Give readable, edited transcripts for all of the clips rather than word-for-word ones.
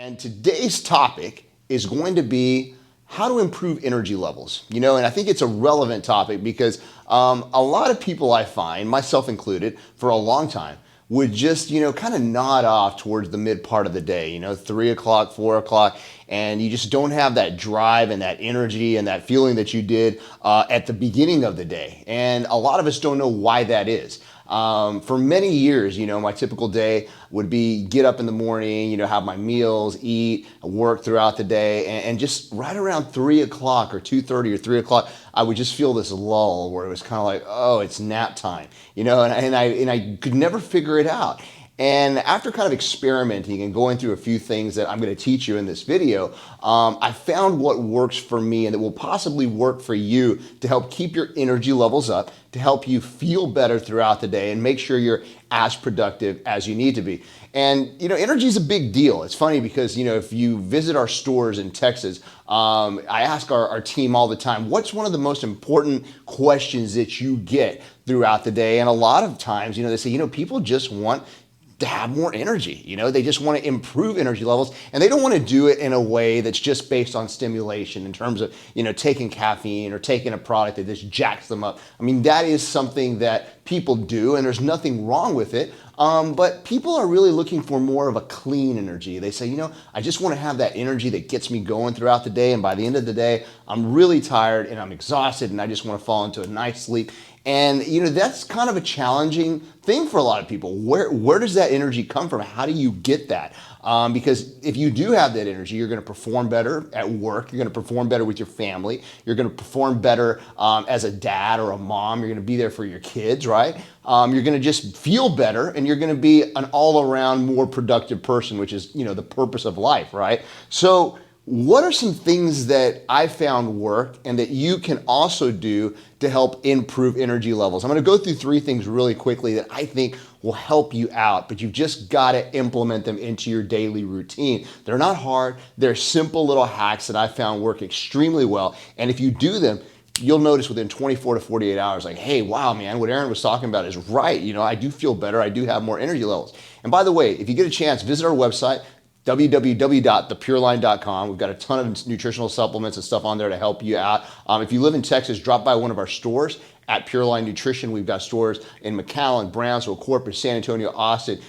And today's topic is going to be how to improve energy levels. And I think it's a relevant topic because a lot of people I find, myself included, for a long time, would just, kind of nod off towards the mid part of the day, 3 o'clock, 4 o'clock, and you just don't have that drive and that energy and that feeling that you did at the beginning of the day. And a lot of us don't know why that is. For many years, my typical day would be get up in the morning, have my meals, eat, work throughout the day, and just right around 3 o'clock or 2:30 or 3 o'clock, I would just feel this lull where it was kind of like, oh, it's nap time, and I could never figure it out. And after kind of experimenting and going through a few things that I'm going to teach you in this video, I found what works for me and that will possibly work for you to help keep your energy levels up, to help you feel better throughout the day and make sure you're as productive as you need to be. And, energy is a big deal. It's funny because, if you visit our stores in Texas, I ask our team all the time, what's one of the most important questions that you get throughout the day? And a lot of times, they say, people just want to have more energy. They just want to improve energy levels, and they don't want to do it in a way that's just based on stimulation in terms of, taking caffeine or taking a product that just jacks them up. I mean, that is something that people do, and there's nothing wrong with it. But people are really looking for more of a clean energy. They say, I just want to have that energy that gets me going throughout the day. And by the end of the day, I'm really tired and I'm exhausted and I just want to fall into a nice sleep. And, that's kind of a challenging thing for a lot of people. Where does that energy come from? How do you get that? Because if you do have that energy, you're going to perform better at work. You're going to perform better with your family. You're going to perform better as a dad or a mom. You're going to be there for your kids, right? You're going to just feel better, and you're going to be an all-around more productive person, which is, the purpose of life, right? So what are some things that I found work and that you can also do to help improve energy levels? I'm going to go through 3 things really quickly that I think will help you out, but you've just got to implement them into your daily routine. They're not hard. They're simple little hacks that I found work extremely well. And if you do them, you'll notice within 24 to 48 hours, like, hey, wow, man, what Aaron was talking about is right. I do feel better. I do have more energy levels. And by the way, if you get a chance, visit our website, www.thepureline.com. We've got a ton of nutritional supplements and stuff on there to help you out. If you live in Texas, drop by one of our stores at Pureline Nutrition. We've got stores in McAllen, Brownsville, Corpus, San Antonio, Austin.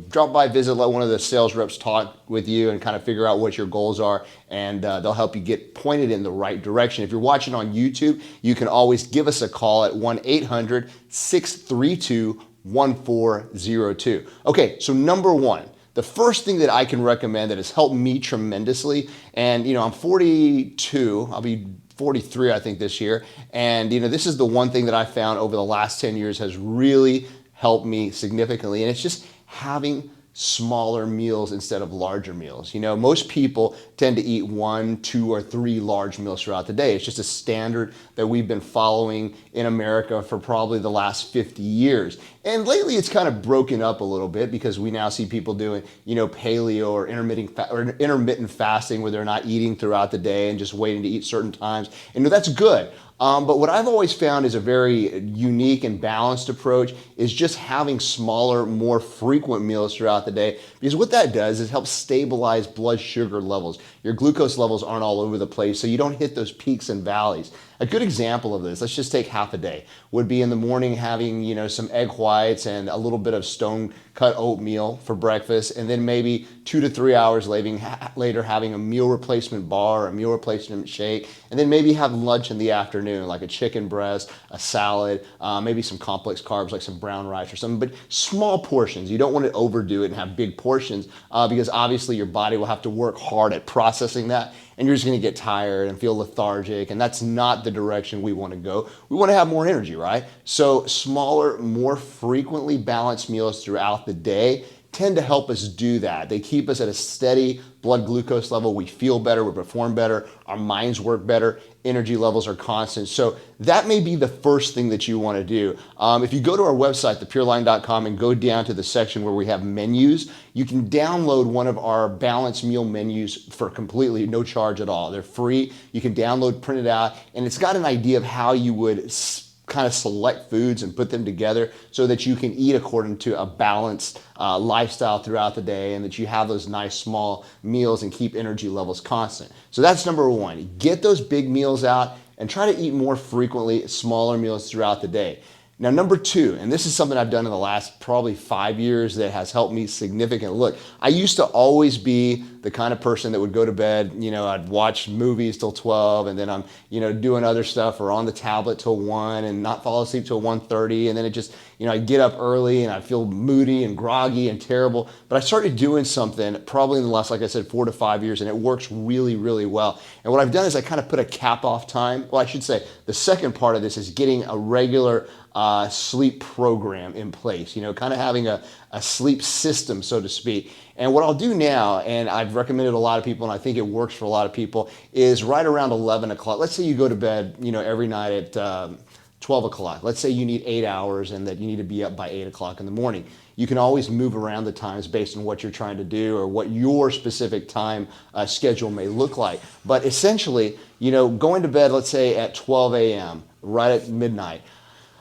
Drop by, visit, let one of the sales reps talk with you and kind of figure out what your goals are, and they'll help you get pointed in the right direction. If you're watching on YouTube, you can always give us a call at 1-800-632-1402. Okay, so number 1. The first thing that I can recommend that has helped me tremendously, and I'm 42, I'll be 43 I think this year, and this is the one thing that I found over the last 10 years has really helped me significantly, and it's just having smaller meals instead of larger meals. Most people tend to eat 1, 2, or 3 large meals throughout the day. It's just a standard that we've been following in America for probably the last 50 years. And lately it's kind of broken up a little bit because we now see people doing, paleo or intermittent fasting where they're not eating throughout the day and just waiting to eat certain times. And that's good. But what I've always found is a very unique and balanced approach is just having smaller, more frequent meals throughout the day, because what that does is help stabilize blood sugar levels. Your glucose levels aren't all over the place, so you don't hit those peaks and valleys. A good example of this, let's just take half a day, would be in the morning having, some egg whites and a little bit of stone cut oatmeal for breakfast, and then maybe 2 to 3 hours later having a meal replacement bar, a meal replacement shake, and then maybe have lunch in the afternoon, like a chicken breast, a salad, maybe some complex carbs like some brown rice or something, but small portions. You don't want to overdo it and have big portions because obviously your body will have to work hard at processing that, and you're just going to get tired and feel lethargic, and that's not the direction we want to go. We want to have more energy, right? So smaller, more frequently balanced meals throughout the day tend to help us do that. They keep us at a steady blood glucose level. We feel better, we perform better, our minds work better, energy levels are constant. So that may be the first thing that you want to do. If you go to our website, thepureline.com, and go down to the section where we have menus, you can download one of our balanced meal menus for completely no charge at all. They're free. You can download, print it out, and it's got an idea of how you would kind of select foods and put them together so that you can eat according to a balanced lifestyle throughout the day, and that you have those nice small meals and keep energy levels constant. So that's number one. Get those big meals out and try to eat more frequently smaller meals throughout the day. Now, number two, and this is something I've done in the last probably 5 years that has helped me significantly. Look, I used to always be the kind of person that would go to bed, I'd watch movies till 12, and then I'm, doing other stuff, or on the tablet till 1 and not fall asleep till 1:30. And then it just, I get up early and I feel moody and groggy and terrible. But I started doing something probably in the last, like I said, 4 to 5 years, and it works really, really well. And what I've done is I kind of put a cap off time. Well, I should say the second part of this is getting a regular sleep program in place, kind of having a sleep system, so to speak. And what I'll do now, and I've recommended a lot of people, and I think it works for a lot of people, is right around 11 o'clock. Let's say you go to bed, every night at 12 o'clock. Let's say you need 8 hours and that you need to be up by 8 o'clock in the morning. You can always move around the times based on what you're trying to do or what your specific time schedule may look like. But essentially, going to bed, let's say at 12 a.m., right at midnight,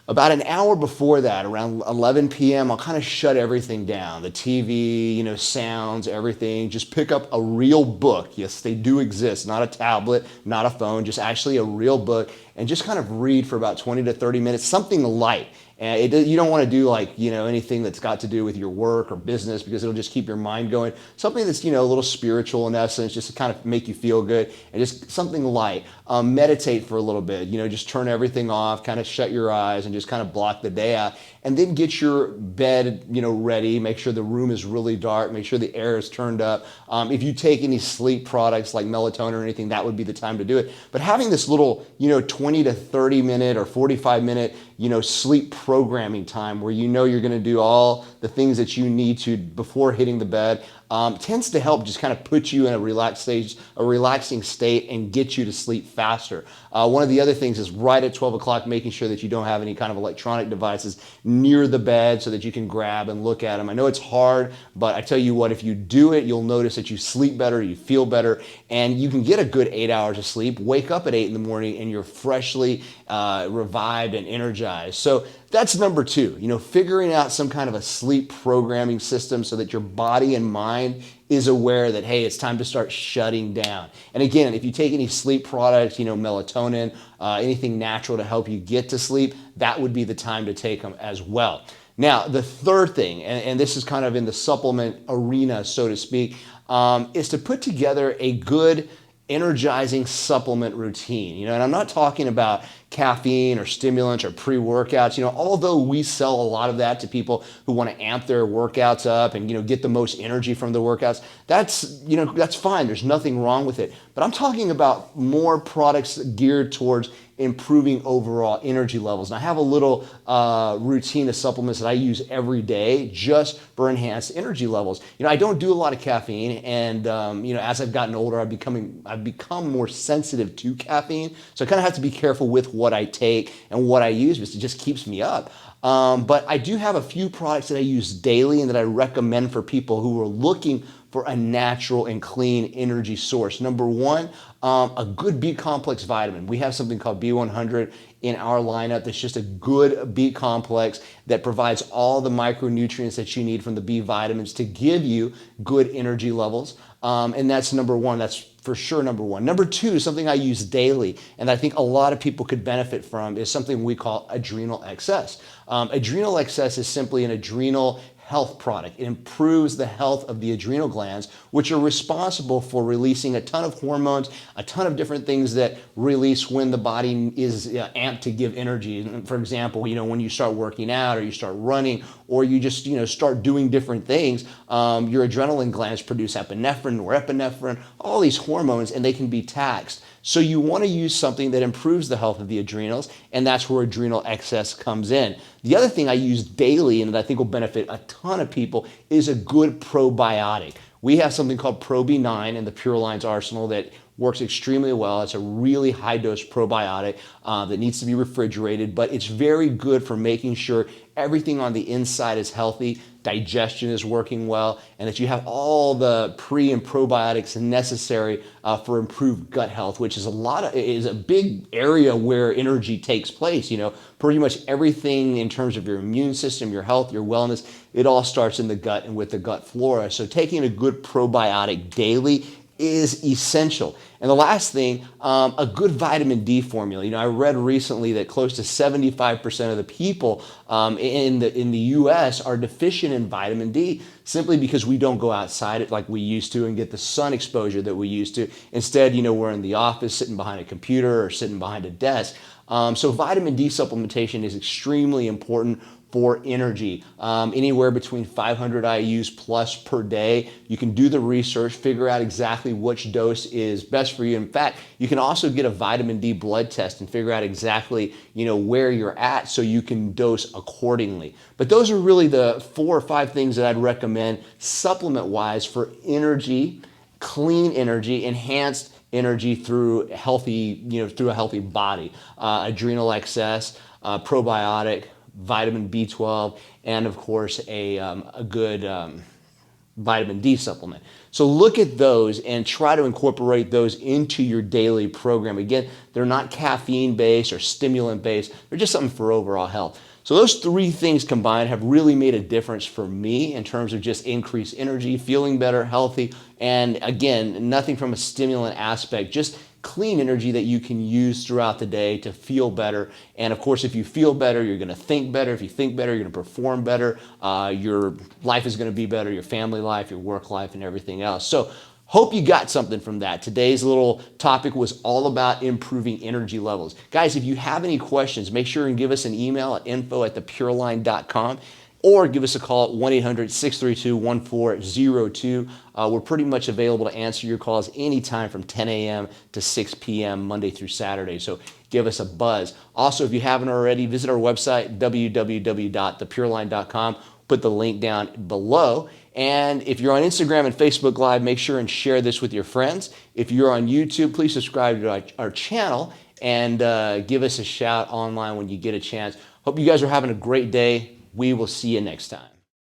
about an hour before that, around 11 p.m., I'll kind of shut everything down. The TV, sounds, everything. Just pick up a real book. Yes, they do exist. Not a tablet, not a phone, just actually a real book. And just kind of read for about 20 to 30 minutes, something light. And you don't want to do anything that's got to do with your work or business, because it'll just keep your mind going. Something that's, a little spiritual in essence, just to kind of make you feel good, and just something light. Meditate for a little bit, just turn everything off, kind of shut your eyes and just kind of block the day out. And then get your bed, ready. Make sure the room is really dark. Make sure the air is turned up. If you take any sleep products like melatonin or anything, that would be the time to do it. But having this little, 20 to 30 minute or 45 minute, sleep programming time where you're going to do all the things that you need to before hitting the bed, tends to help just kind of put you in a relaxing state and get you to sleep faster. One of the other things is right at 12 o'clock, making sure that you don't have any kind of electronic devices near the bed so that you can grab and look at them. I know it's hard, but I tell you what, if you do it, you'll notice that you sleep better, you feel better, and you can get a good 8 hours of sleep, wake up at 8 in the morning, and you're freshly revived and energized. So that's number two, figuring out some kind of a sleep programming system so that your body and mind is aware that, hey, it's time to start shutting down. And again, if you take any sleep products, melatonin, anything natural to help you get to sleep, that would be the time to take them as well. Now, the third thing, and this is kind of in the supplement arena, so to speak, is to put together a good energizing supplement routine. And I'm not talking about caffeine or stimulants or pre-workouts. Although we sell a lot of that to people who want to amp their workouts up and get the most energy from the workouts, that's fine. There's nothing wrong with it. But I'm talking about more products geared towards improving overall energy levels. And I have a little routine of supplements that I use every day just for enhanced energy levels. I don't do a lot of caffeine, and as I've gotten older, I've become more sensitive to caffeine. So I kind of have to be careful with what I take and what I use, because it just keeps me up. But I do have a few products that I use daily and that I recommend for people who are looking for a natural and clean energy source. Number one, a good B complex vitamin. We have something called B100 in our lineup that's just a good B complex that provides all the micronutrients that you need from the B vitamins to give you good energy levels. And that's number one. That's for sure number one. Number two, something I use daily and I think a lot of people could benefit from, is something we call adrenal excess. Adrenal excess is simply an adrenal health product. It improves the health of the adrenal glands, which are responsible for releasing a ton of hormones, a ton of different things that release when the body is amped to give energy. For example, when you start working out or you start running or you just start doing different things, your adrenaline glands produce epinephrine, norepinephrine, all these hormones, and they can be taxed. So you want to use something that improves the health of the adrenals, and that's where adrenal excess comes in. The other thing I use daily and that I think will benefit a ton of people is a good probiotic. We have something called Pro-B9 in the Pureline's arsenal that works extremely well. It's a really high dose probiotic that needs to be refrigerated, but it's very good for making sure everything on the inside is healthy. digestion is working well, and that you have all the pre and probiotics necessary for improved gut health, which is a big area where energy takes place. You know, pretty much everything in terms of your immune system, your health, your wellness, it all starts in the gut and with the gut flora. So taking a good probiotic daily is essential. And the last thing, a good vitamin D formula. You know, I read recently that close to 75% of the people in the U.S. are deficient in vitamin D simply because we don't go outside it like we used to and get the sun exposure that we used to. Instead, you know, we're in the office sitting behind a computer or sitting behind a desk. So vitamin D supplementation is extremely important for energy, anywhere between 500 IUs plus per day. You can do the research, figure out exactly which dose is best for you. In fact, you can also get a vitamin D blood test and figure out exactly, you know, where you're at so you can dose accordingly. But those are really the 4 or 5 things that I'd recommend supplement-wise for energy, clean energy, enhanced energy through a healthy body, adrenal excess, probiotic, vitamin B12, and of course a good vitamin D supplement. So look at those and try to incorporate those into your daily program. Again, they're not caffeine based or stimulant based. They're just something for overall health. So those 3 things combined have really made a difference for me in terms of just increased energy, feeling better, healthy, and again, nothing from a stimulant aspect, just clean energy that you can use throughout the day to feel better. And of course, if you feel better, you're going to think better. If you think better, you're going to perform better. Your life is going to be better, your family life, your work life, and everything else. So hope you got something from that. Today's little topic was all about improving energy levels. Guys, if you have any questions, make sure and give us an email at info@thepureline.com. or give us a call at 1-800-632-1402. We're pretty much available to answer your calls anytime from 10 a.m. to 6 p.m. Monday through Saturday. So give us a buzz. Also, if you haven't already, visit our website, www.thepureline.com. Put the link down below. And if you're on Instagram and Facebook Live, make sure and share this with your friends. If you're on YouTube, please subscribe to our channel and give us a shout online when you get a chance. Hope you guys are having a great day. We will see you next time.